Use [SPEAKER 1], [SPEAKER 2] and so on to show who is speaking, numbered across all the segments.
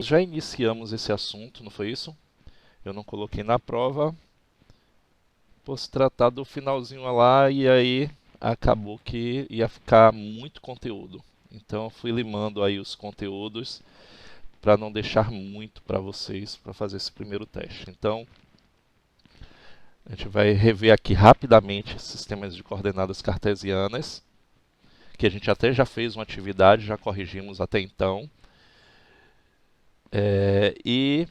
[SPEAKER 1] Já iniciamos esse assunto, não foi isso? Eu não coloquei na prova, por se tratar do finalzinho lá, e aí acabou que ia ficar muito conteúdo. Então eu fui limando aí os conteúdos para não deixar muito para vocês para fazer esse primeiro teste. Então a gente vai rever aqui rapidamente sistemas de coordenadas cartesianas, que a gente até já fez uma atividade, já corrigimos até então. E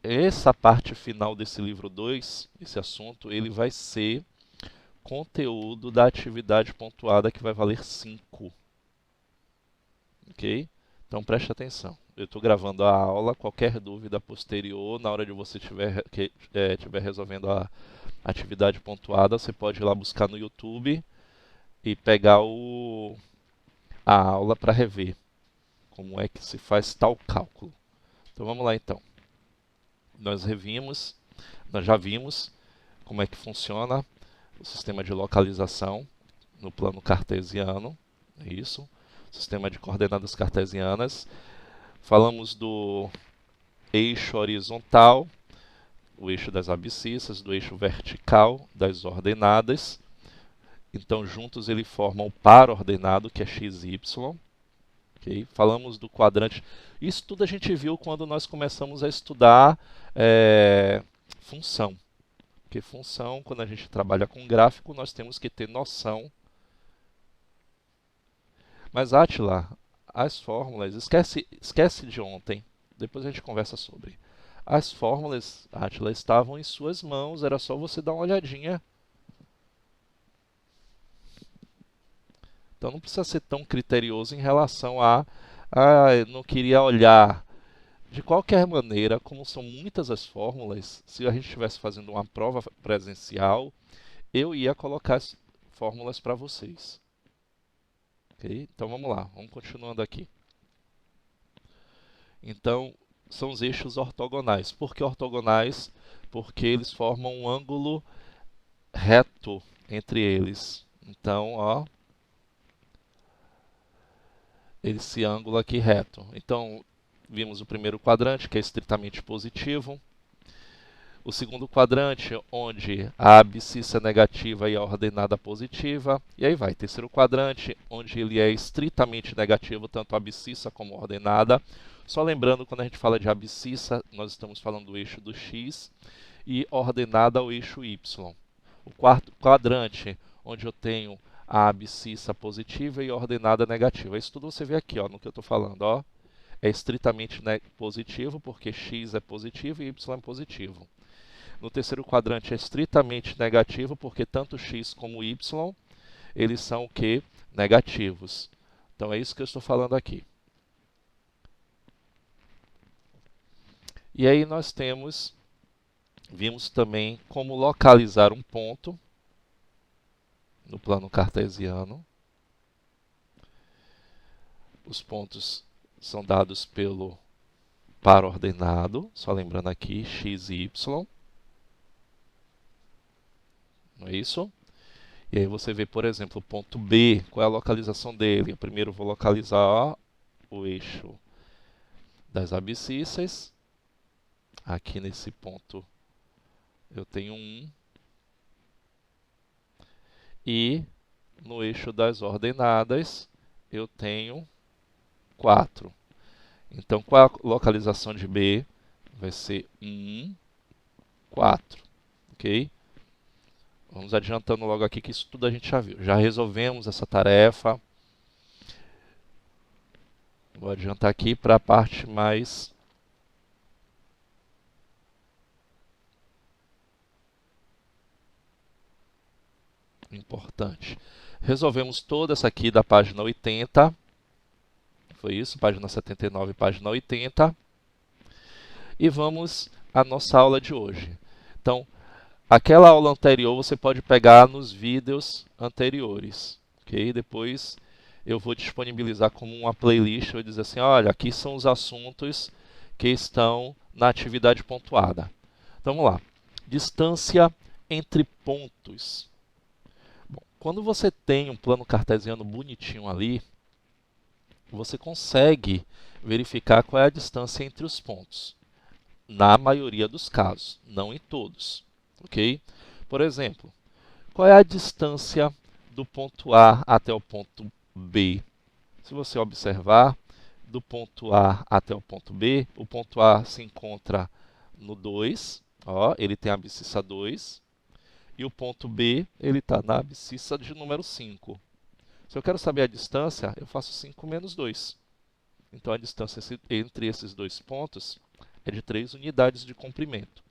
[SPEAKER 1] essa parte final desse livro 2, esse assunto, ele vai ser conteúdo da atividade pontuada que vai valer 5. Ok? Então preste atenção. Eu estou gravando a aula, qualquer dúvida posterior, na hora de você estiver resolvendo a atividade pontuada, você pode ir lá buscar no YouTube e pegar a aula para rever como é que se faz tal cálculo. Então vamos lá então. Nós já vimos como é que funciona o sistema de localização no plano cartesiano, é isso, sistema de coordenadas cartesianas. Falamos do eixo horizontal, o eixo das abscissas, do eixo vertical das ordenadas. Então, juntos eles formam o par ordenado, que é x e y. Okay? Falamos do quadrante. Isso tudo a gente viu quando nós começamos a estudar função. Porque função, quando a gente trabalha com gráfico, nós temos que ter noção. Mas, Átila, as fórmulas, esquece de ontem. Depois a gente conversa sobre. As fórmulas, Átila, estavam em suas mãos, era só você dar uma olhadinha. Então não precisa ser tão criterioso em relação eu não queria olhar. De qualquer maneira, como são muitas as fórmulas, se a gente estivesse fazendo uma prova presencial, eu ia colocar as fórmulas para vocês. Ok? Então vamos lá, vamos continuando aqui. Então, são os eixos ortogonais. Por que ortogonais? Porque eles formam um ângulo reto entre eles. Então, ó, esse ângulo aqui reto. Então, vimos o primeiro quadrante, que é estritamente positivo. O segundo quadrante, onde a abscissa é negativa e a ordenada positiva. E aí vai. Terceiro quadrante, onde ele é estritamente negativo, tanto a abscissa como a ordenada. Só lembrando, quando a gente fala de abscissa, nós estamos falando do eixo do x e ordenada ao eixo y. O quarto quadrante, onde eu tenho a abscissa positiva e a ordenada negativa. Isso tudo você vê aqui, ó, no que eu estou falando. Ó. É estritamente positivo, porque x é positivo e y é positivo. No terceiro quadrante é estritamente negativo, porque tanto x como y, eles são o quê? Negativos. Então é isso que eu estou falando aqui. E aí nós vimos também como localizar um ponto no plano cartesiano. Os pontos são dados pelo par ordenado, só lembrando aqui, x e y. Não é isso? E aí você vê, por exemplo, o ponto B, qual é a localização dele? Eu primeiro vou localizar o eixo das abscissas. Aqui nesse ponto eu tenho 1. E no eixo das ordenadas eu tenho 4. Então, qual é a localização de B? Vai ser 1, 4. Ok? Vamos adiantando logo aqui que isso tudo a gente já viu. Já resolvemos essa tarefa. Vou adiantar aqui para a parte mais importante. Resolvemos toda essa aqui da página 80. Foi isso, página 79 e página 80. E vamos à nossa aula de hoje. Então, aquela aula anterior você pode pegar nos vídeos anteriores. Ok? Depois eu vou disponibilizar como uma playlist. Eu vou dizer assim, olha, aqui são os assuntos que estão na atividade pontuada. Então, vamos lá. Distância entre pontos. Bom, quando você tem um plano cartesiano bonitinho ali, você consegue verificar qual é a distância entre os pontos. Na maioria dos casos, não em todos. Ok? Por exemplo, qual é a distância do ponto A até o ponto B? Se você observar, do ponto A até o ponto A se encontra no 2, ó, ele tem a abscissa 2, e o ponto B ele está na abscissa de número 5. Se eu quero saber a distância, eu faço 5 menos 2. Então a distância entre esses dois pontos é de 3 unidades de comprimento.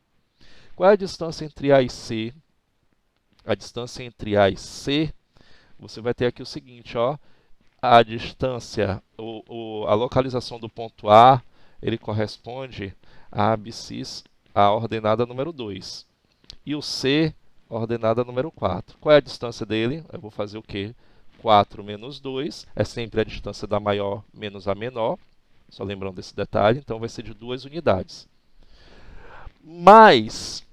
[SPEAKER 1] Qual é a distância entre A e C? A distância entre A e C, você vai ter aqui o seguinte, ó, a distância, a localização do ponto A, ele corresponde à abscissa, à ordenada número 2. E o C, ordenada número 4. Qual é a distância dele? Eu vou fazer o quê? 4 menos 2, é sempre a distância da maior menos a menor, só lembrando desse detalhe, então vai ser de 2 unidades. Mas,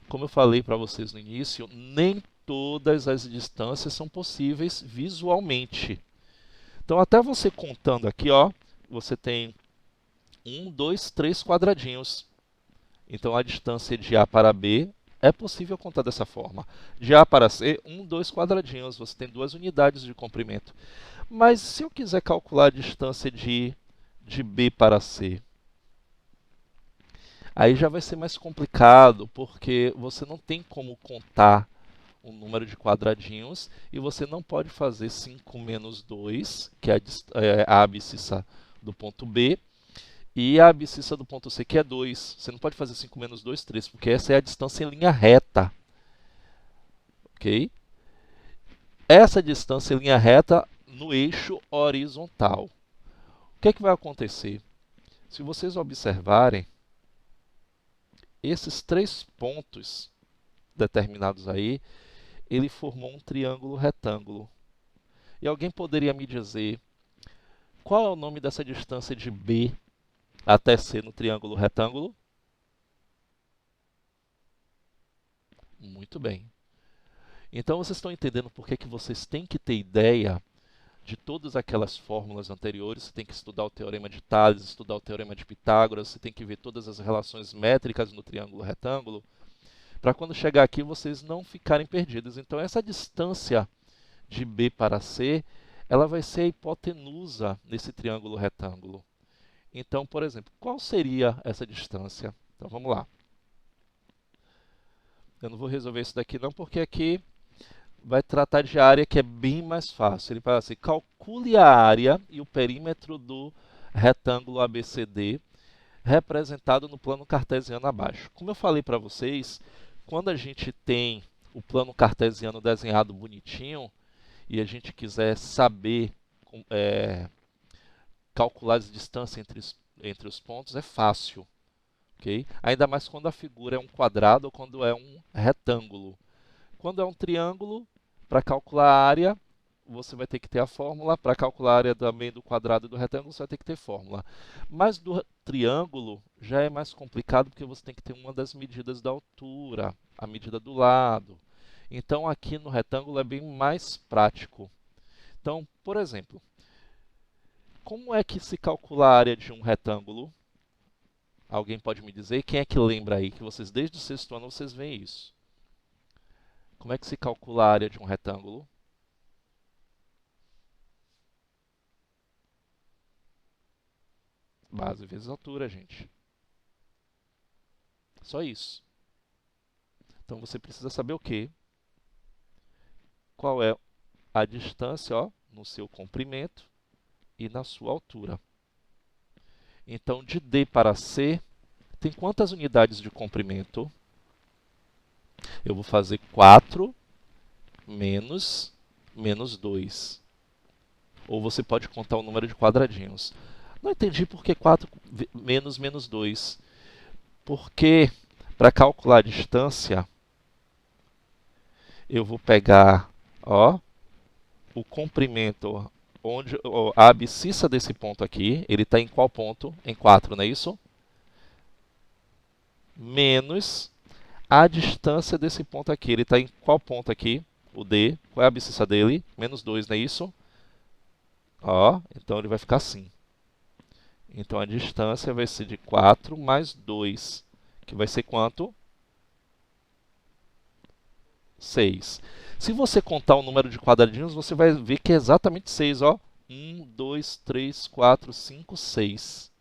[SPEAKER 1] como eu falei para vocês no início, nem todas as distâncias são possíveis visualmente. Então, até você contando aqui, ó, você tem 1, 2, 3 quadradinhos. Então, a distância de A para B é possível contar dessa forma. De A para C, 1, 2 quadradinhos. Você tem 2 unidades de comprimento. Mas se eu quiser calcular a distância de B para C, aí já vai ser mais complicado, porque você não tem como contar o número de quadradinhos e você não pode fazer 5 menos 2, que é a abscissa do ponto B, e a abscissa do ponto C, que é 2. Você não pode fazer 5 menos 2, 3, porque essa é a distância em linha reta. Ok? Essa distância em linha reta no eixo horizontal. O que é que vai acontecer? Se vocês observarem, esses 3 pontos determinados aí, ele formou um triângulo retângulo. E alguém poderia me dizer qual é o nome dessa distância de B até C no triângulo retângulo? Muito bem. Então vocês estão entendendo por que vocês têm que ter ideia de todas aquelas fórmulas anteriores. Você tem que estudar o teorema de Tales, estudar o teorema de Pitágoras, você tem que ver todas as relações métricas no triângulo retângulo, para quando chegar aqui vocês não ficarem perdidos. Então essa distância de B para C, ela vai ser a hipotenusa nesse triângulo retângulo. Então, por exemplo, qual seria essa distância? Então vamos lá. Eu não vou resolver isso daqui não, porque aqui vai tratar de área que é bem mais fácil. Ele fala assim, calcule a área e o perímetro do retângulo ABCD representado no plano cartesiano abaixo. Como eu falei para vocês, quando a gente tem o plano cartesiano desenhado bonitinho e a gente quiser saber calcular as distâncias entre os pontos, é fácil. Okay? Ainda mais quando a figura é um quadrado ou quando é um retângulo. Quando é um triângulo, para calcular a área, você vai ter que ter a fórmula. Para calcular a área também do quadrado e do retângulo, você vai ter que ter fórmula. Mas do triângulo já é mais complicado, porque você tem que ter uma das medidas da altura, a medida do lado. Então, aqui no retângulo é bem mais prático. Então, por exemplo, como é que se calcula a área de um retângulo? Alguém pode me dizer? Quem é que lembra aí? Que vocês, desde o sexto ano, vocês veem isso. Como é que se calcula a área de um retângulo? Base vezes altura, gente. Só isso. Então você precisa saber o quê? Qual é a distância, ó, no seu comprimento e na sua altura. Então, de D para C, tem quantas unidades de comprimento? Eu vou fazer 4 menos 2. Ou você pode contar o número de quadradinhos. Não entendi por que 4 menos 2. Porque, para calcular a distância, eu vou pegar, ó, o comprimento, onde a abscissa desse ponto aqui, ele está em qual ponto? Em 4, não é isso? Menos a distância desse ponto aqui. Ele está em qual ponto aqui? O D. Qual é a abscissa dele? Menos 2, não é isso? Ó, então ele vai ficar assim. Então, a distância vai ser de 4 mais 2, que vai ser quanto? 6. Se você contar o número de quadradinhos, você vai ver que é exatamente 6, ó. 1, 2, 3, 4, 5, 6.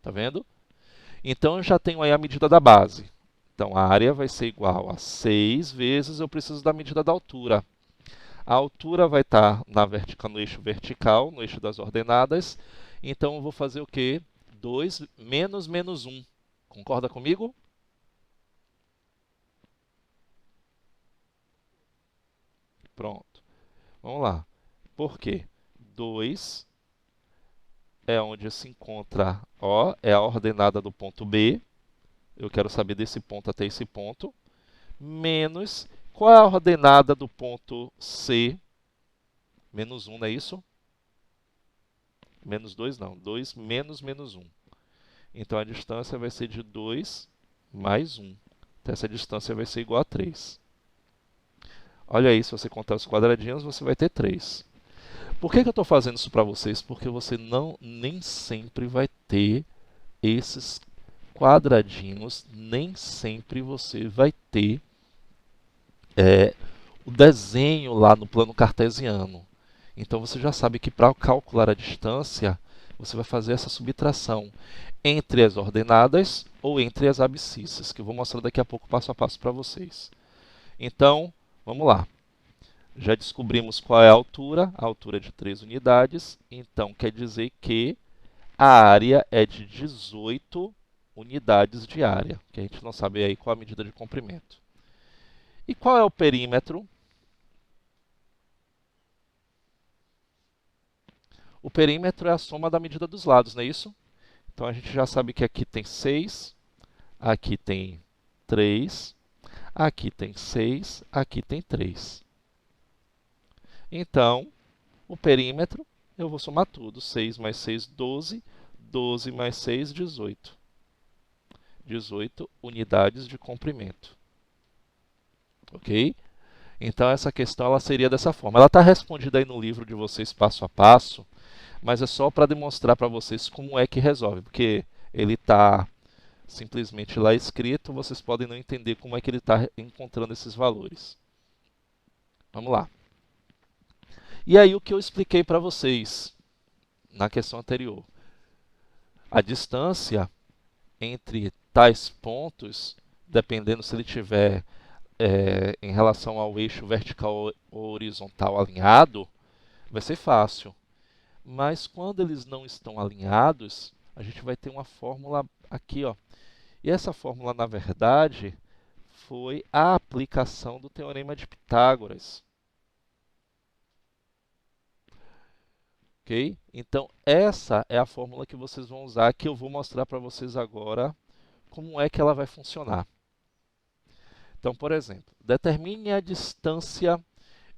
[SPEAKER 1] Tá vendo? Então, eu já tenho aí a medida da base. Então, a área vai ser igual a 6 vezes, eu preciso da medida da altura. A altura vai estar no eixo vertical, no eixo das ordenadas. Então, eu vou fazer o quê? 2 menos menos 1. Concorda comigo? Pronto. Vamos lá. Por quê? 2 é onde se encontra, ó, é a ordenada do ponto B. Eu quero saber desse ponto até esse ponto. Menos, qual é a ordenada do ponto C? Menos 1, não é isso? Menos 2 não. 2 menos menos 1. Então, a distância vai ser de 2 mais 1. Então, essa distância vai ser igual a 3. Olha aí, se você contar os quadradinhos, você vai ter 3. Por que eu estou fazendo isso para vocês? Porque você nem sempre vai ter esses quadradinhos, nem sempre você vai ter o desenho lá no plano cartesiano. Então você já sabe que para calcular a distância, você vai fazer essa subtração entre as ordenadas ou entre as abscissas, que eu vou mostrar daqui a pouco passo a passo para vocês. Então, vamos lá. Já descobrimos qual é a altura é de 3 unidades, então quer dizer que a área é de 18 unidades de área, que a gente não sabe aí qual a medida de comprimento. E qual é o perímetro? O perímetro é a soma da medida dos lados, não é isso? Então a gente já sabe que aqui tem 6, aqui tem 3, aqui tem 6, aqui tem 3. Então, o perímetro, eu vou somar tudo. 6 mais 6, 12. 12 mais 6, 18. 18 unidades de comprimento. Ok? Então, essa questão ela seria dessa forma. Ela está respondida aí no livro de vocês passo a passo, mas é só para demonstrar para vocês como é que resolve, porque ele está simplesmente lá escrito, vocês podem não entender como é que ele está encontrando esses valores. Vamos lá. E aí o que eu expliquei para vocês na questão anterior. A distância entre tais pontos, dependendo se ele tiver em relação ao eixo vertical ou horizontal alinhado, vai ser fácil. Mas quando eles não estão alinhados, a gente vai ter uma fórmula aqui, ó. E essa fórmula, na verdade, foi a aplicação do Teorema de Pitágoras. Ok? Então, essa é a fórmula que vocês vão usar, que eu vou mostrar para vocês agora como é que ela vai funcionar. Então, por exemplo, determine a distância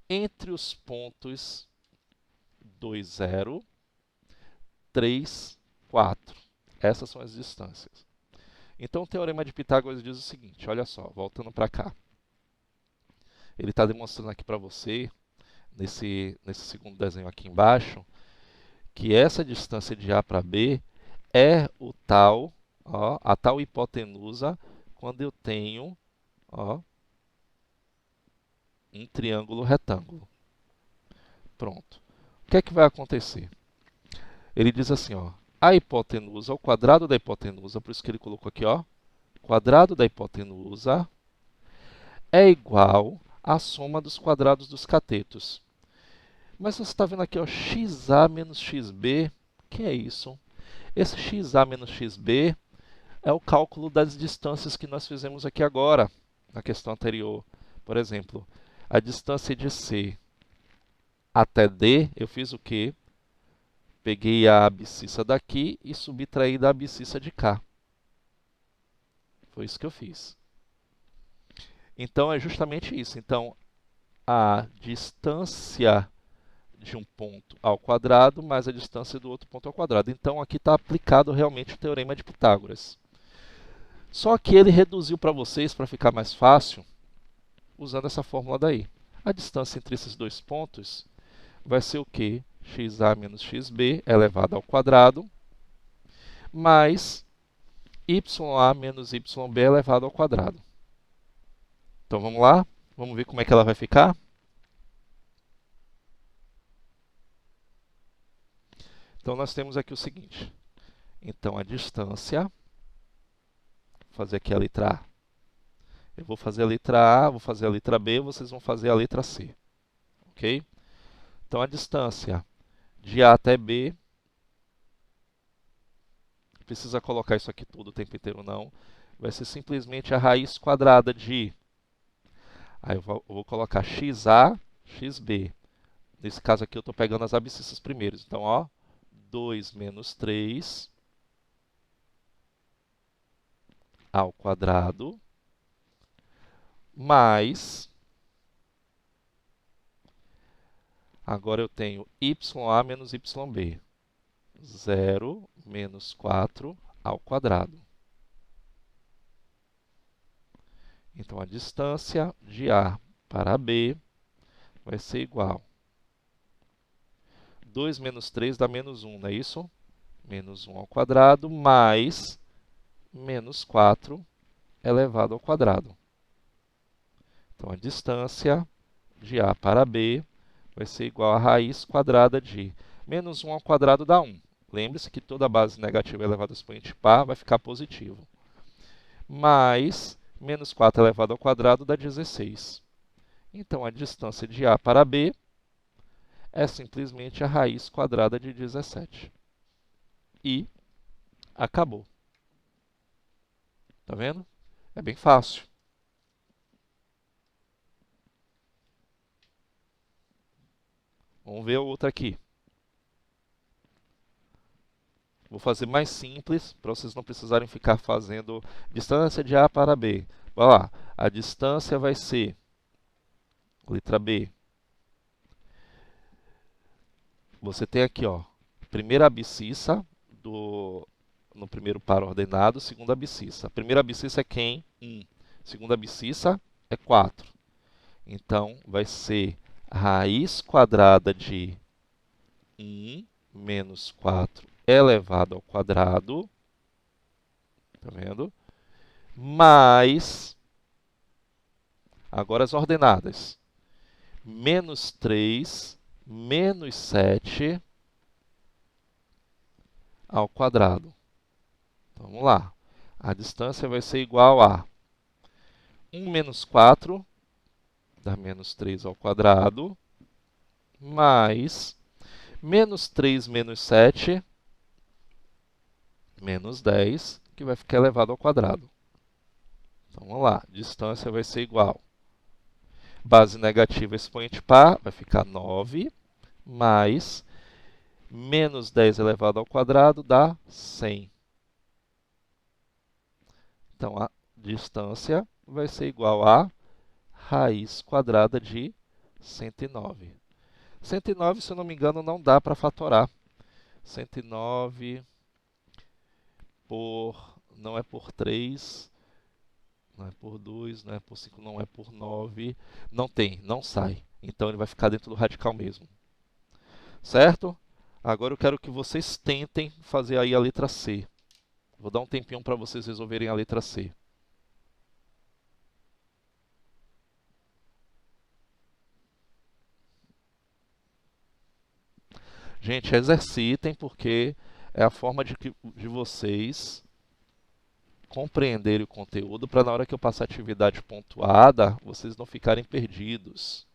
[SPEAKER 1] entre os pontos 2, 0, 3, 4. Essas são as distâncias. Então, o Teorema de Pitágoras diz o seguinte, olha só, voltando para cá. Ele está demonstrando aqui para você, nesse segundo desenho aqui embaixo, que essa distância de A para B é a tal hipotenusa quando eu tenho um triângulo retângulo. Pronto. O que é que vai acontecer? Ele diz assim, a hipotenusa, o quadrado da hipotenusa, por isso que ele colocou aqui, quadrado da hipotenusa é igual à soma dos quadrados dos catetos. Mas você está vendo aqui, xa menos xb, o que é isso? Esse xa menos xb é o cálculo das distâncias que nós fizemos aqui agora, na questão anterior. Por exemplo, a distância de C até D, eu fiz o quê? Peguei a abscissa daqui e subtraí da abscissa de cá. Foi isso que eu fiz. Então, é justamente isso. Então, a distância de um ponto ao quadrado mais a distância do outro ponto ao quadrado. Então, aqui está aplicado realmente o Teorema de Pitágoras. Só que ele reduziu para vocês, para ficar mais fácil, usando essa fórmula daí. A distância entre esses dois pontos vai ser o quê? Xa menos xb elevado ao quadrado, mais YA menos YB elevado ao quadrado. Então vamos lá, vamos ver como é que ela vai ficar. Então nós temos aqui o seguinte. Então a distância, vou fazer aqui a letra A. Eu vou fazer a letra A, vou fazer a letra B, vocês vão fazer a letra C. Ok? Então a distância de A até B, precisa colocar isso aqui tudo o tempo inteiro não, vai ser simplesmente a raiz quadrada de... Aí eu vou colocar XA, XB. Nesse caso aqui eu estou pegando as abscissas primeiros. Então, ó, 2 menos 3 ao quadrado, mais... Agora eu tenho YA menos YB. 0 menos 4 ao quadrado. Então, a distância de A para B vai ser igual. 2 menos 3 dá menos 1, não é isso? Menos 1 ao quadrado, mais menos 4 elevado ao quadrado. Então, a distância de A para B vai ser igual a raiz quadrada de menos 1 ao quadrado dá 1. Lembre-se que toda base negativa elevada ao expoente par vai ficar positivo. Mais menos 4 elevado ao quadrado dá 16. Então, a distância de A para B é simplesmente a raiz quadrada de 17. E acabou. Tá vendo? É bem fácil. Vamos ver outra aqui. Vou fazer mais simples, para vocês não precisarem ficar fazendo distância de A para B. Vai lá. A distância vai ser, letra B. Você tem aqui, ó, primeira abscissa no primeiro par ordenado, segunda abscissa. A primeira abscissa é quem? 1. Segunda abscissa é 4. Então, vai ser raiz quadrada de 1 menos 4 elevado ao quadrado. Tá vendo? Mais, agora as ordenadas. Menos 3 menos 7 ao quadrado. Então, vamos lá. A distância vai ser igual a 1 menos 4, dá menos 3 ao quadrado, mais menos 3 menos 7, menos 10, que vai ficar elevado ao quadrado. Então, vamos lá. Distância vai ser igual. Base negativa expoente par vai ficar 9, mais menos 10 elevado ao quadrado dá 100. Então, a distância vai ser igual a raiz quadrada de 109. 109, se eu não me engano, não dá para fatorar. 109 não é por 3, não é por 2, não é por 5, não é por 9. Não tem, não sai. Então, ele vai ficar dentro do radical mesmo. Certo? Agora eu quero que vocês tentem fazer aí a letra C. Vou dar um tempinho para vocês resolverem a letra C. Gente, exercitem, porque é a forma de vocês compreenderem o conteúdo para na hora que eu passar a atividade pontuada, vocês não ficarem perdidos.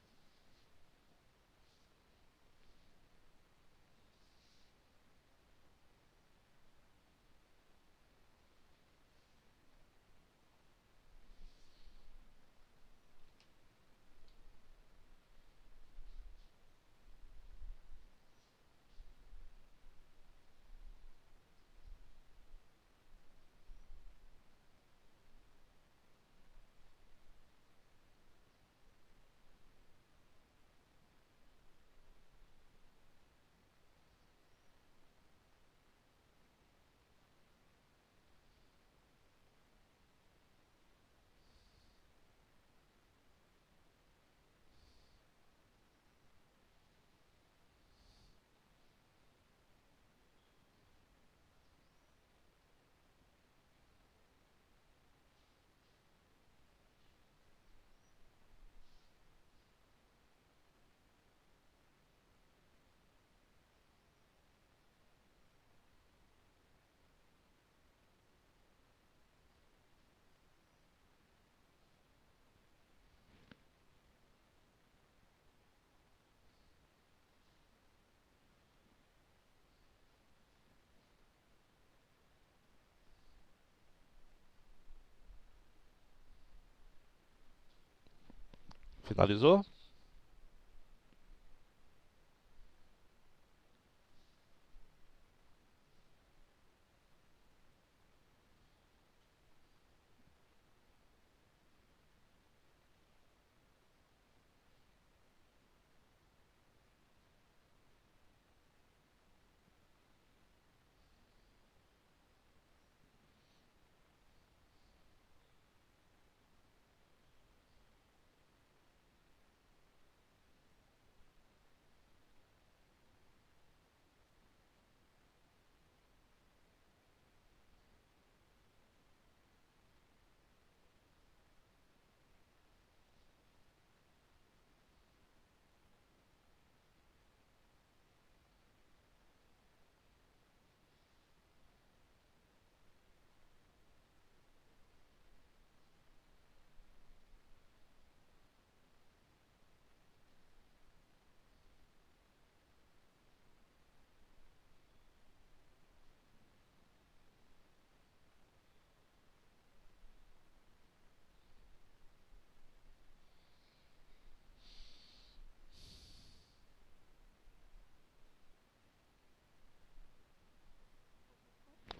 [SPEAKER 1] Finalizou?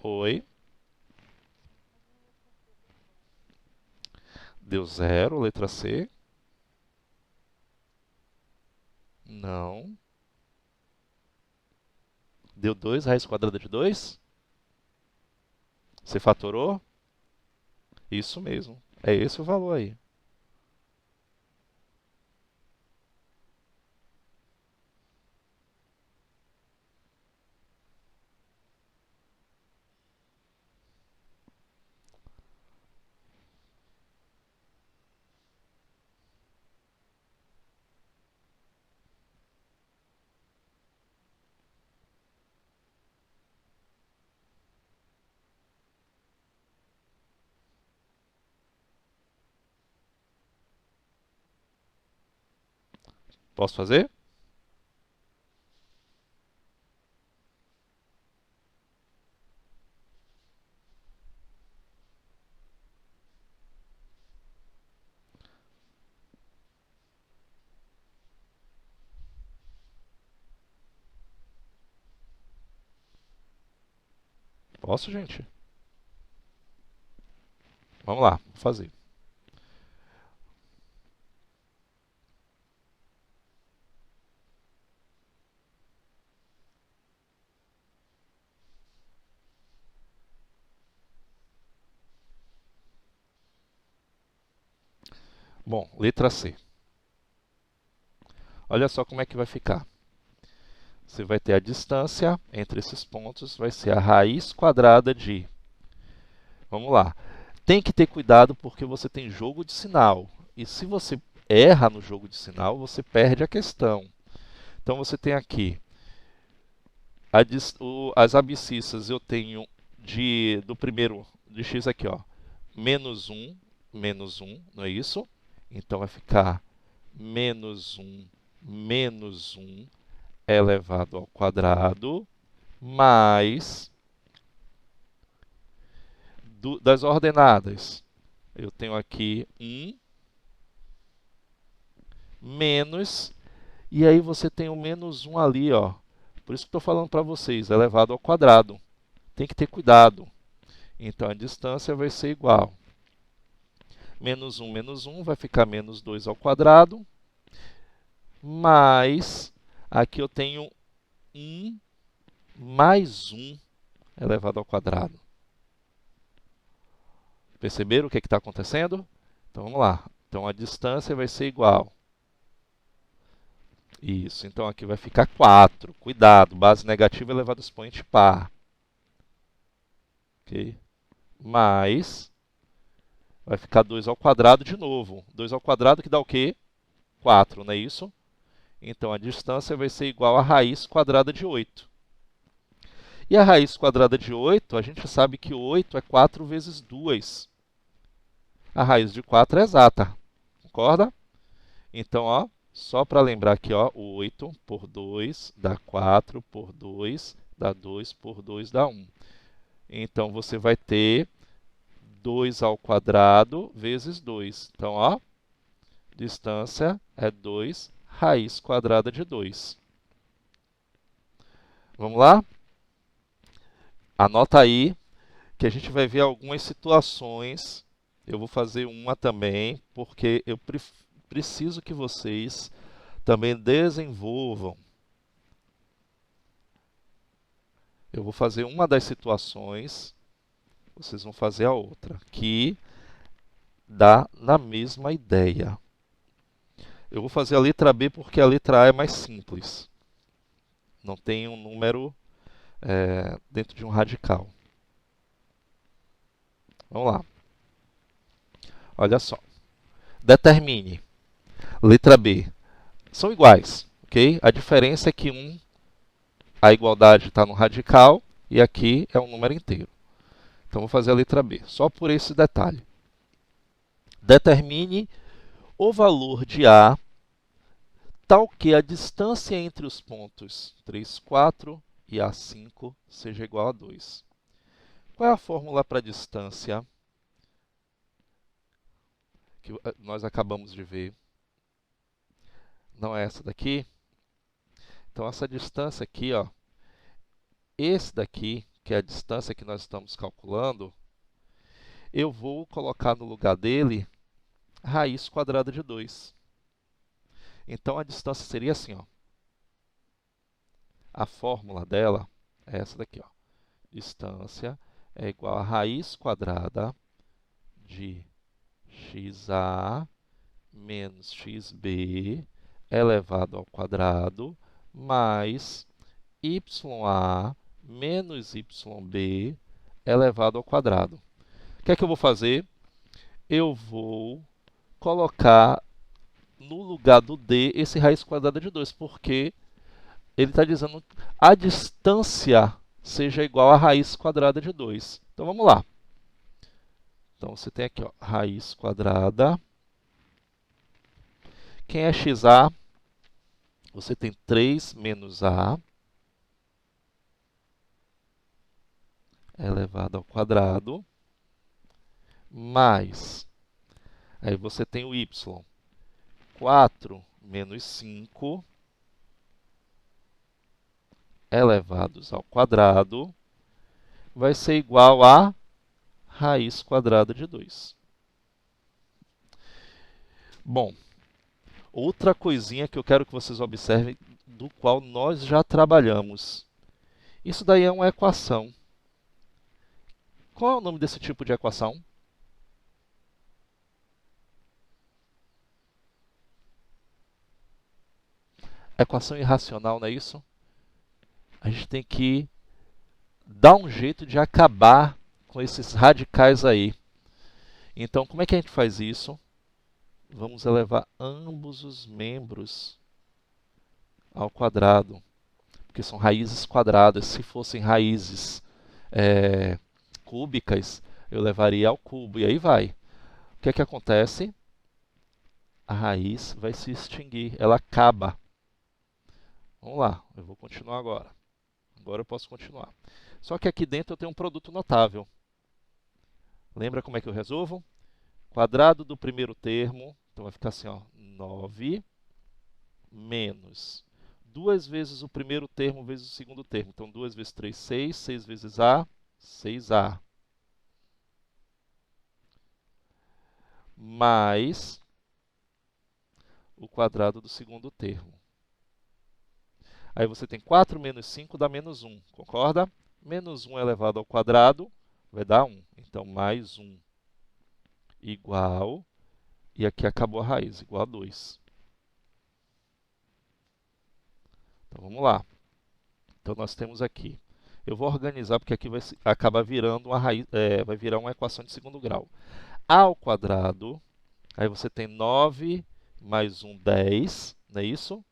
[SPEAKER 1] Oi. Deu 0, letra C. Não. Deu 2, raiz quadrada de 2? Você fatorou? Isso mesmo. É esse o valor aí. Posso fazer? Posso, gente? Vamos lá, vou fazer. Bom, letra C. Olha só como é que vai ficar. Você vai ter a distância entre esses pontos, vai ser a raiz quadrada de... Vamos lá. Tem que ter cuidado porque você tem jogo de sinal. E se você erra no jogo de sinal, você perde a questão. Então você tem aqui as abscissas, eu tenho do primeiro de x aqui, ó, menos 1, não é isso? Então vai ficar menos 1 elevado ao quadrado mais das ordenadas. Eu tenho aqui 1 menos, e aí você tem o menos 1 ali, ó. Por isso que estou falando para vocês, elevado ao quadrado. Tem que ter cuidado. Então a distância vai ser igual. Menos 1 vai ficar menos 2 ao quadrado, mais, aqui eu tenho 1 mais 1 elevado ao quadrado. Perceberam o que está acontecendo? Então vamos lá. Então a distância vai ser igual. Isso, então aqui vai ficar 4. Cuidado, base negativa elevado ao expoente par. Ok? Mais, vai ficar 2 ao quadrado de novo. 2 ao quadrado que dá o quê? 4, não é isso? Então a distância vai ser igual à raiz quadrada de 8. E a raiz quadrada de 8, a gente sabe que 8 é 4 vezes 2. A raiz de 4 é exata, concorda? Então, ó, só para lembrar aqui, ó, 8 por 2 dá 4, por 2 dá 2, por 2 dá 1. Então, você vai ter 2 ao quadrado vezes 2. Então, ó, distância é 2 raiz quadrada de 2. Vamos lá? Anota aí que a gente vai ver algumas situações. Eu vou fazer uma também, porque eu preciso que vocês também desenvolvam. Eu vou fazer uma das situações, vocês vão fazer a outra, que dá na mesma ideia. Eu vou fazer a letra B porque a letra A é mais simples. Não tem um número dentro de um radical. Vamos lá. Olha só. Determine. Letra B. São iguais, ok? A diferença é que a igualdade está no radical e aqui é um número inteiro. Então, vou fazer a letra B, só por esse detalhe. Determine o valor de A tal que a distância entre os pontos 3, 4 e A5 seja igual a 2. Qual é a fórmula para a distância que nós acabamos de ver? Não é essa daqui? Então, essa distância aqui, ó, esse daqui, que é a distância que nós estamos calculando, eu vou colocar no lugar dele raiz quadrada de 2. Então, a distância seria assim, ó. A fórmula dela é essa daqui, ó. Distância é igual a raiz quadrada de xa menos xb elevado ao quadrado mais ya menos yb elevado ao quadrado. O que é que eu vou fazer? Eu vou colocar no lugar do d esse raiz quadrada de 2, porque ele está dizendo que a distância seja igual a raiz quadrada de 2. Então, vamos lá. Então, você tem aqui, ó, raiz quadrada. Quem é xa? Você tem 3 menos a elevado ao quadrado, mais, aí você tem o y, 4 menos 5 elevados ao quadrado, vai ser igual a raiz quadrada de 2. Bom, outra coisinha que eu quero que vocês observem, do qual nós já trabalhamos. Isso daí é uma equação. Qual é o nome desse tipo de equação? Equação irracional, não é isso? A gente tem que dar um jeito de acabar com esses radicais aí. Então, como é que a gente faz isso? Vamos elevar ambos os membros ao quadrado, porque são raízes quadradas. Se fossem raízes cúbicas, eu levaria ao cubo, e aí vai. O que é que acontece? A raiz vai se extinguir, ela acaba. Vamos lá, eu vou continuar agora. Agora eu posso continuar. Só que aqui dentro eu tenho um produto notável. Lembra como é que eu resolvo? Quadrado do primeiro termo, então vai ficar assim, ó, 9 menos 2 vezes o primeiro termo vezes o segundo termo. Então, 2 vezes 3, 6. 6 vezes A, 6A. Mais o quadrado do segundo termo. Aí você tem 4 menos 5 dá menos 1, concorda? Menos 1 elevado ao quadrado vai dar 1. Então, mais 1 igual, e aqui acabou a raiz, igual a 2. Então, vamos lá. Então, nós temos aqui. Eu vou organizar, porque aqui vai acabar virando uma raiz, vai virar uma equação de segundo grau. A ao quadrado, aí você tem 9 mais 1, 10, não é isso?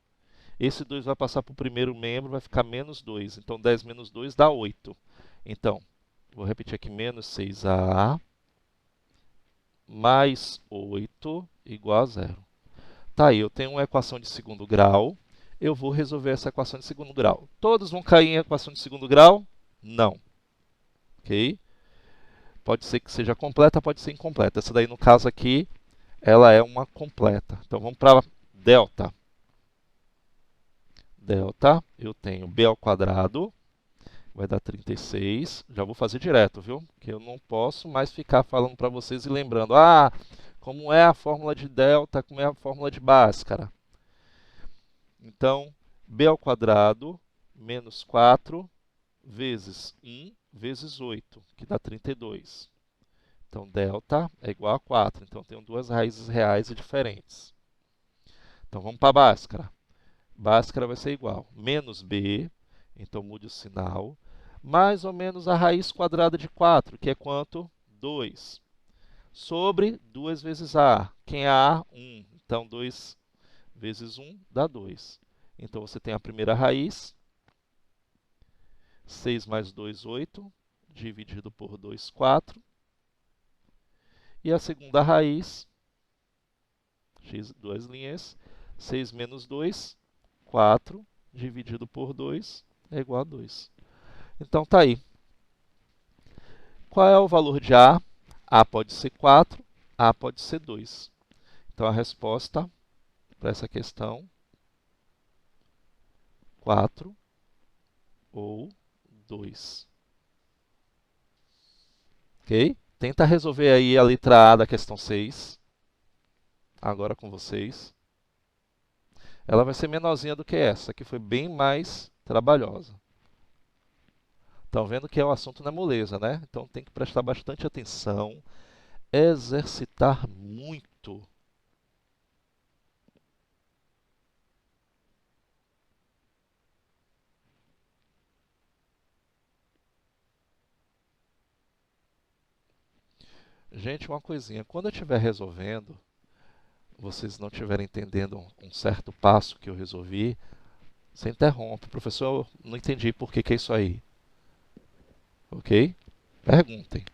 [SPEAKER 1] Esse 2 vai passar para o primeiro membro, vai ficar menos 2. Então, 10 menos 2 dá 8. Então, vou repetir aqui, menos 6a mais 8 igual a 0. Tá aí, eu tenho uma equação de segundo grau. Eu vou resolver essa equação de segundo grau. Todos vão cair em equação de segundo grau? Não. Ok? Pode ser que seja completa, pode ser incompleta. Essa daí, no caso aqui, ela é uma completa. Então, vamos para delta. Delta, eu tenho b ao quadrado, vai dar 36. Já vou fazer direto, viu? Porque eu não posso mais ficar falando para vocês e lembrando. Ah, como é a fórmula de delta, como é a fórmula de Bhaskara. Então, b ao quadrado menos 4 vezes 1 vezes 8, que dá 32. Então, delta é igual a 4. Então, eu tenho duas raízes reais e diferentes. Então, vamos para a Bhaskara. Bhaskara vai ser igual menos b, então mude o sinal, mais ou menos a raiz quadrada de 4, que é quanto? 2. Sobre 2 vezes a. Quem é a? 1. Então, 2 vezes 1 dá 2. Então, você tem a primeira raiz, 6 mais 2, 8, dividido por 2, 4. E a segunda raiz, x, duas linhas, 6 menos 2, 4, dividido por 2, é igual a 2. Então, está aí. Qual é o valor de A? A pode ser 4, A pode ser 2. Então, a resposta para essa questão, 4 ou 2. Ok? Tenta resolver aí a letra A da questão 6. Agora com vocês. Ela vai ser menorzinha do que essa, que foi bem mais trabalhosa. Estão vendo que o assunto não é moleza, né? Então tem que prestar bastante atenção, exercitar muito. Gente, uma coisinha, quando eu estiver resolvendo, vocês não estiverem entendendo um certo passo que eu resolvi, você interrompe. Professor, eu não entendi por que é isso aí. Ok? Perguntem.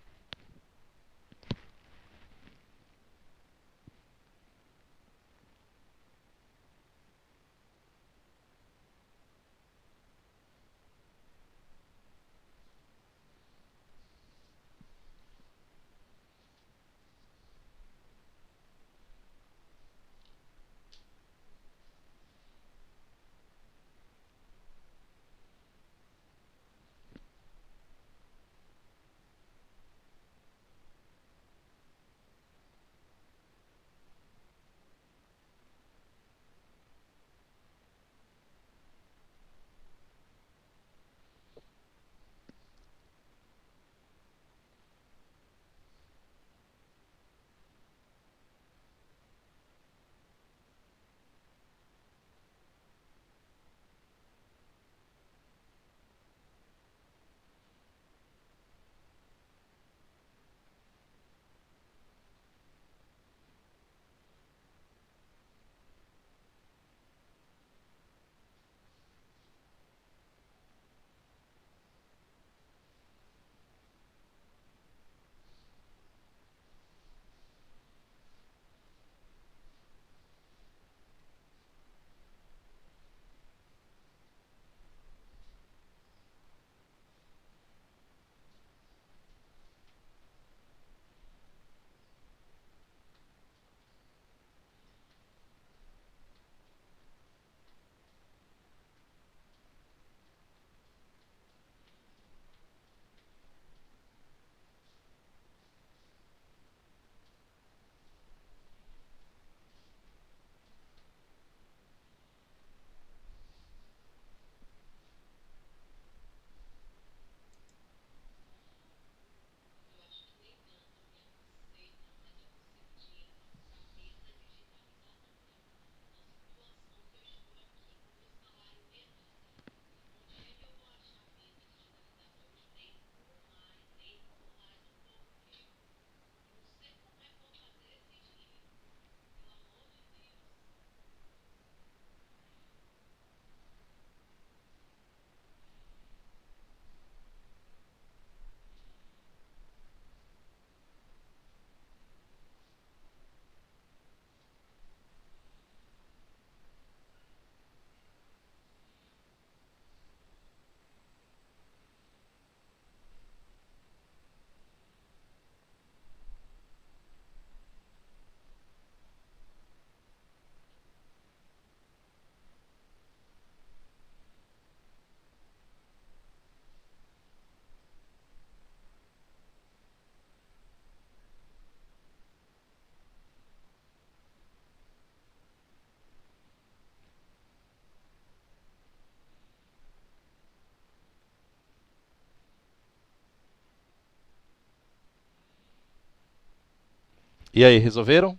[SPEAKER 1] E aí, resolveram?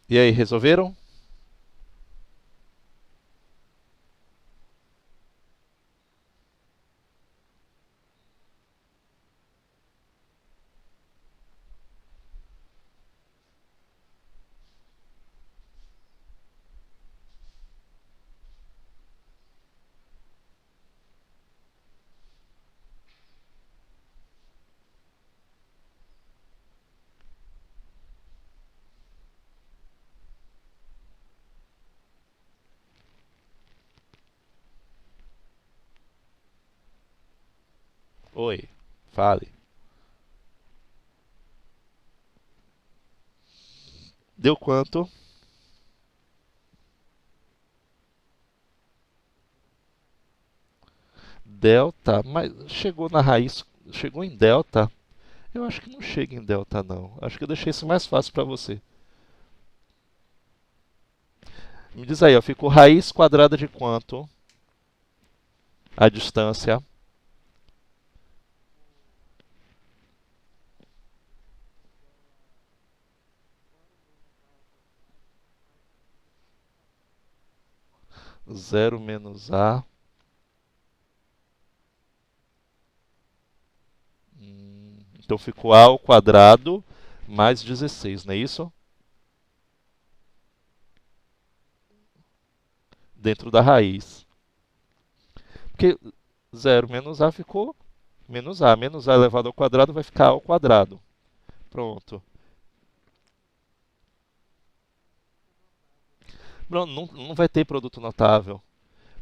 [SPEAKER 1] E aí, resolveram? Oi, fale. Deu quanto? Delta, mas chegou na raiz, chegou em delta? Eu acho que não chega em delta não. Acho que eu deixei isso mais fácil para você. Me diz aí, ó, ficou raiz quadrada de quanto? A distância 0 menos a. Então ficou a ao quadrado mais 16, não é isso? Dentro da raiz. Porque 0 menos a ficou menos a. Menos a elevado ao quadrado vai ficar a ao quadrado. Pronto. Pronto, não, não vai ter produto notável.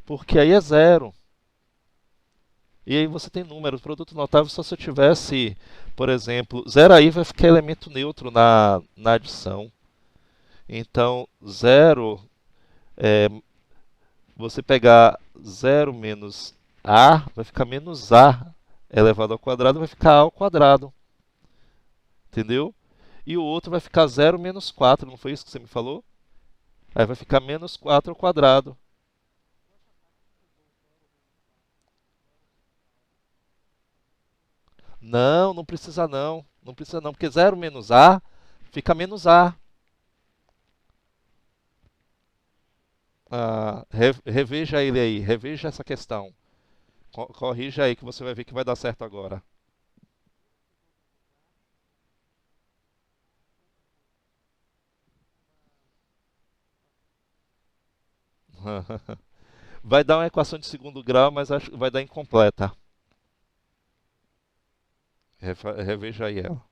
[SPEAKER 1] Porque aí é zero. E aí você tem números. Produto notável só se eu tivesse, por exemplo, zero aí vai ficar elemento neutro na adição. Então, zero, é, você pegar zero menos a, vai ficar menos a elevado ao quadrado, vai ficar a ao quadrado. Entendeu? E o outro vai ficar zero menos 4, não foi isso que você me falou? Aí vai ficar menos 4 ao quadrado. Não, não precisa não. Não precisa não, porque zero menos a fica menos a. Ah, reveja ele aí, reveja essa questão. Corrija aí que você vai ver que vai dar certo agora. Vai dar uma equação de segundo grau, mas acho que vai dar incompleta. Reveja aí ela.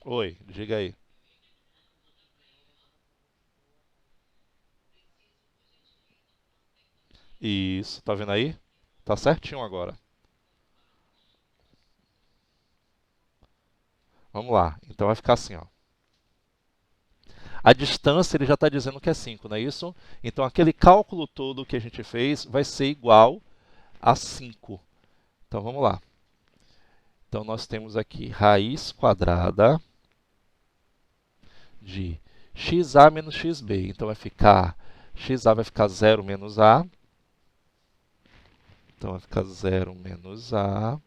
[SPEAKER 1] Oi, diga aí. Isso, tá vendo aí? Tá certinho agora. Vamos lá. Então vai ficar assim, ó. A distância ele já está dizendo que é 5, não é isso? Então aquele cálculo todo que a gente fez vai ser igual a 5. Então vamos lá. Então nós temos aqui raiz quadrada de xa menos xb. Então vai ficar, xa vai ficar 0 menos a. Então vai ficar 0 menos a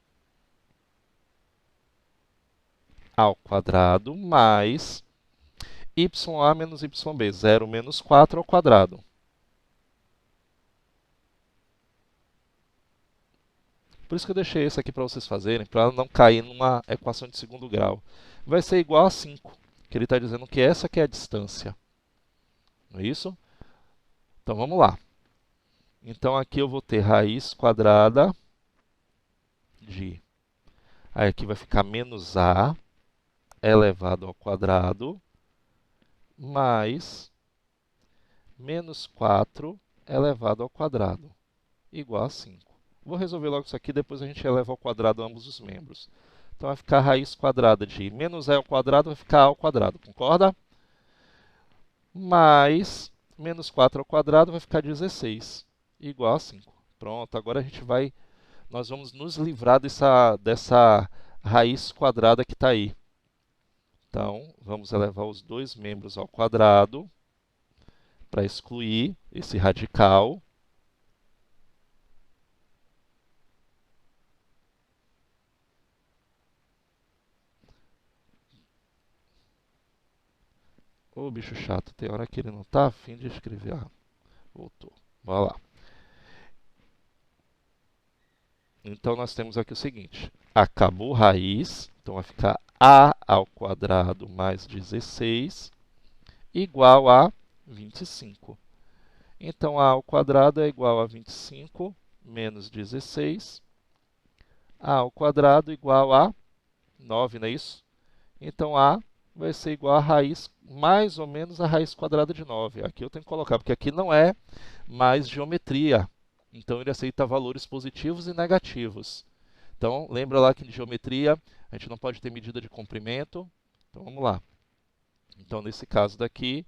[SPEAKER 1] ao quadrado mais ya menos yb, 0 menos 4 ao quadrado. Por isso que eu deixei esse aqui para vocês fazerem, para não cair numa equação de segundo grau. Vai ser igual a 5, que ele está dizendo que essa aqui é a distância. Não é isso? Então vamos lá. Então aqui eu vou ter raiz quadrada de... Aí aqui vai ficar menos a elevado ao quadrado mais menos 4 elevado ao quadrado, igual a 5. Vou resolver logo isso aqui, depois a gente eleva ao quadrado ambos os membros. Então vai ficar raiz quadrada de menos a ao quadrado, vai ficar a ao quadrado, concorda? Mais menos 4 ao quadrado vai ficar 16, igual a 5. Pronto, agora nós vamos nos livrar dessa raiz quadrada que está aí. Então, vamos elevar os dois membros ao quadrado para excluir esse radical. Ô, bicho chato, tem hora que ele não está afim de escrever. Ah, voltou. Bora lá. Então, nós temos aqui o seguinte. Acabou raiz, então vai ficar a ao quadrado mais 16 igual a 25. Então, a ao quadrado é igual a 25 menos 16. A ao quadrado igual a 9, não é isso? Então, a vai ser igual a raiz, mais ou menos a raiz quadrada de 9. Aqui eu tenho que colocar, porque aqui não é mais geometria. Então, ele aceita valores positivos e negativos. Então, lembra lá que em geometria a gente não pode ter medida de comprimento. Então, vamos lá. Então, nesse caso daqui,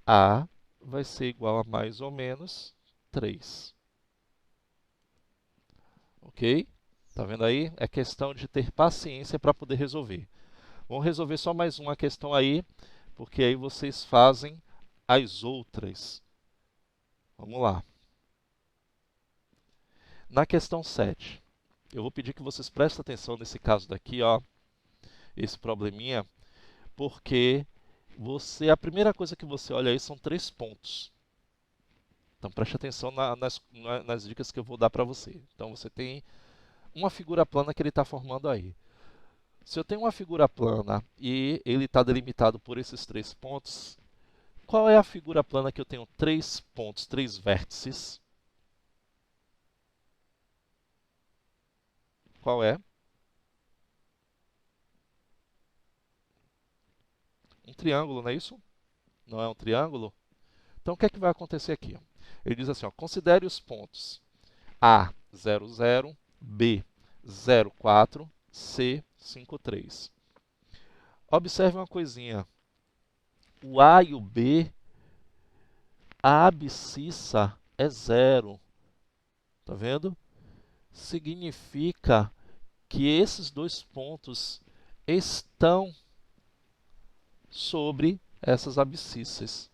[SPEAKER 1] a vai ser igual a mais ou menos 3. Ok? Tá vendo aí? É questão de ter paciência para poder resolver. Vamos resolver só mais uma questão aí, porque aí vocês fazem as outras. Vamos lá. Na questão 7, eu vou pedir que vocês prestem atenção nesse caso daqui, ó, esse probleminha, porque a primeira coisa que você olha aí são 3 pontos. Então preste atenção nas dicas que eu vou dar para você. Então você tem uma figura plana que ele está formando aí. Se eu tenho uma figura plana e ele está delimitado por esses 3 pontos, qual é a figura plana que eu tenho 3 pontos, 3 vértices? Qual é? Um triângulo, não é isso? Não é um triângulo? Então, o que é que vai acontecer aqui? Ele diz assim, ó, considere os pontos A, 0, 0, B, 0, 4, C, 5, 3. Observe uma coisinha. O A e o B, a abscissa é 0. Tá vendo? Significa que esses dois pontos estão sobre essas abscissas.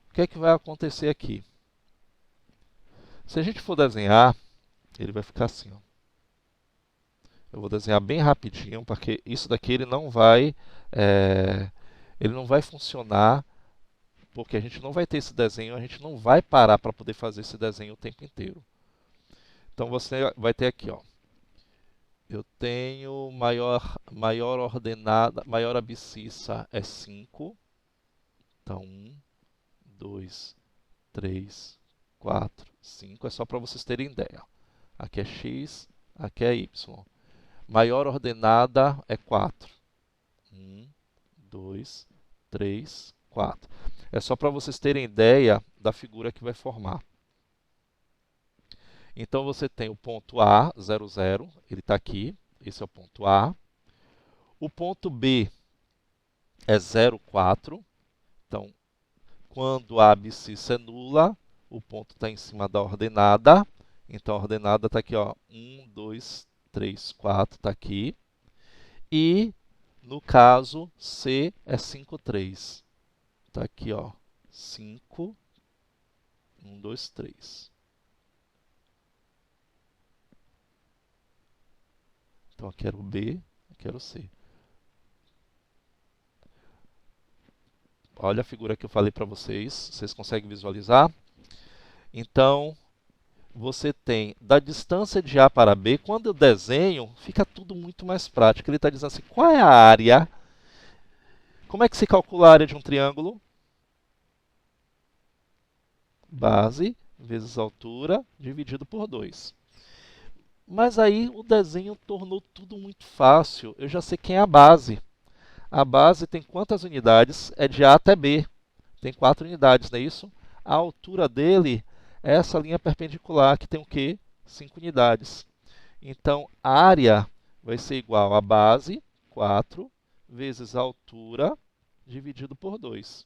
[SPEAKER 1] O que é que vai acontecer aqui? Se a gente for desenhar, ele vai ficar assim, ó. Eu vou desenhar bem rapidinho, porque isso daqui ele não vai funcionar, porque a gente não vai ter esse desenho, a gente não vai parar para poder fazer esse desenho o tempo inteiro. Então você vai ter aqui, ó. Eu tenho maior ordenada, maior abscissa é 5. Então 1, 2, 3, 4, 5. É só para vocês terem ideia. Aqui é x, aqui é y. Maior ordenada é 4. 1, 2, 3, 4. É só para vocês terem ideia da figura que vai formar. Então você tem o ponto A, 0, 0, ele está aqui. Esse é o ponto A. O ponto B é 0,4. Então, quando a abscissa é nula, o ponto está em cima da ordenada. Então, a ordenada está aqui, ó, 1, 2, 3, 4, está aqui. E, no caso, C é 5, 3. Está aqui, ó, 5, 1, 2, 3. Então, aqui era o B, aqui era o C. Olha a figura que eu falei para vocês. Vocês conseguem visualizar? Então, você tem da distância de A para B, quando eu desenho, fica tudo muito mais prático. Ele está dizendo assim, qual é a área? Como é que se calcula a área de um triângulo? Base vezes altura dividido por 2. Mas aí o desenho tornou tudo muito fácil. Eu já sei quem é a base. A base tem quantas unidades? É de A até B. Tem 4 unidades, não é isso? A altura dele é essa linha perpendicular, que tem o quê? 5 unidades. Então, a área vai ser igual a base, 4, vezes a altura, dividido por 2.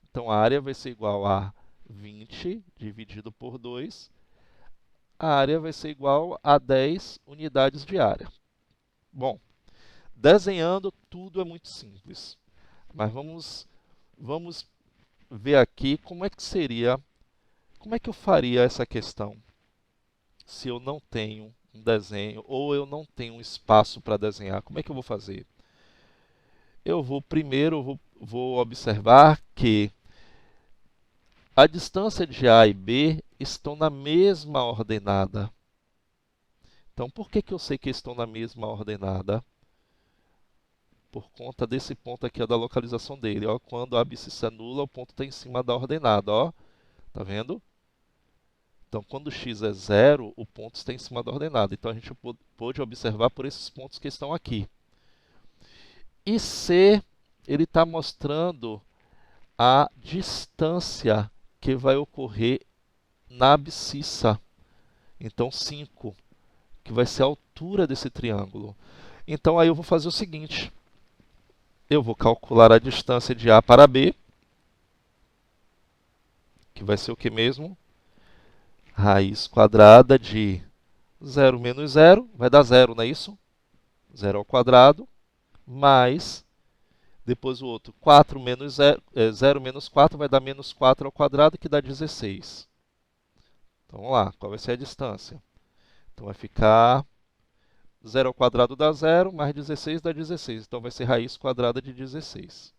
[SPEAKER 1] Então, a área vai ser igual a 20 dividido por 2. A área vai ser igual a 10 unidades de área. Bom, desenhando tudo é muito simples. Mas vamos ver aqui como é que seria, como é que eu faria essa questão se eu não tenho um desenho ou eu não tenho um espaço para desenhar. Como é que eu vou fazer? Eu vou primeiro vou observar que a distância de A e B estão na mesma ordenada. Então, por que eu sei que estão na mesma ordenada? Por conta desse ponto aqui, ó, da localização dele. Ó, quando a abscissa é nula, o ponto está em cima da ordenada. Ó. Tá vendo? Então, quando x é 0, o ponto está em cima da ordenada. Então, a gente pôde observar por esses pontos que estão aqui. E C, ele está mostrando a distância que vai ocorrer na abscissa. Então, 5, que vai ser a altura desse triângulo. Então, aí eu vou fazer o seguinte. Eu vou calcular a distância de A para B, que vai ser o que mesmo? Raiz quadrada de 0 menos 0, vai dar 0, não é isso? 0 ao quadrado, mais, depois o outro, 4 menos 0 menos 4 vai dar menos 4 ao quadrado, que dá 16. Então, vamos lá, qual vai ser a distância? Então, vai ficar 0 ao quadrado dá 0, mais 16 dá 16. Então, vai ser raiz quadrada de 16.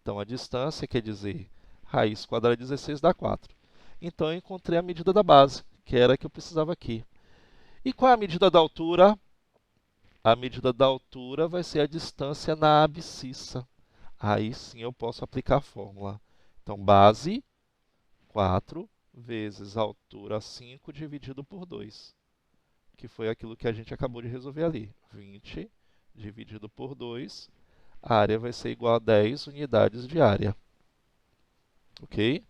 [SPEAKER 1] Então, a distância quer dizer raiz quadrada de 16 dá 4. Então, eu encontrei a medida da base, que era a que eu precisava aqui. E qual é a medida da altura? A medida da altura vai ser a distância na abscissa. Aí sim eu posso aplicar a fórmula. Então, base 4 vezes altura 5 dividido por 2, que foi aquilo que a gente acabou de resolver ali. 20 dividido por 2, a área vai ser igual a 10 unidades de área. Ok?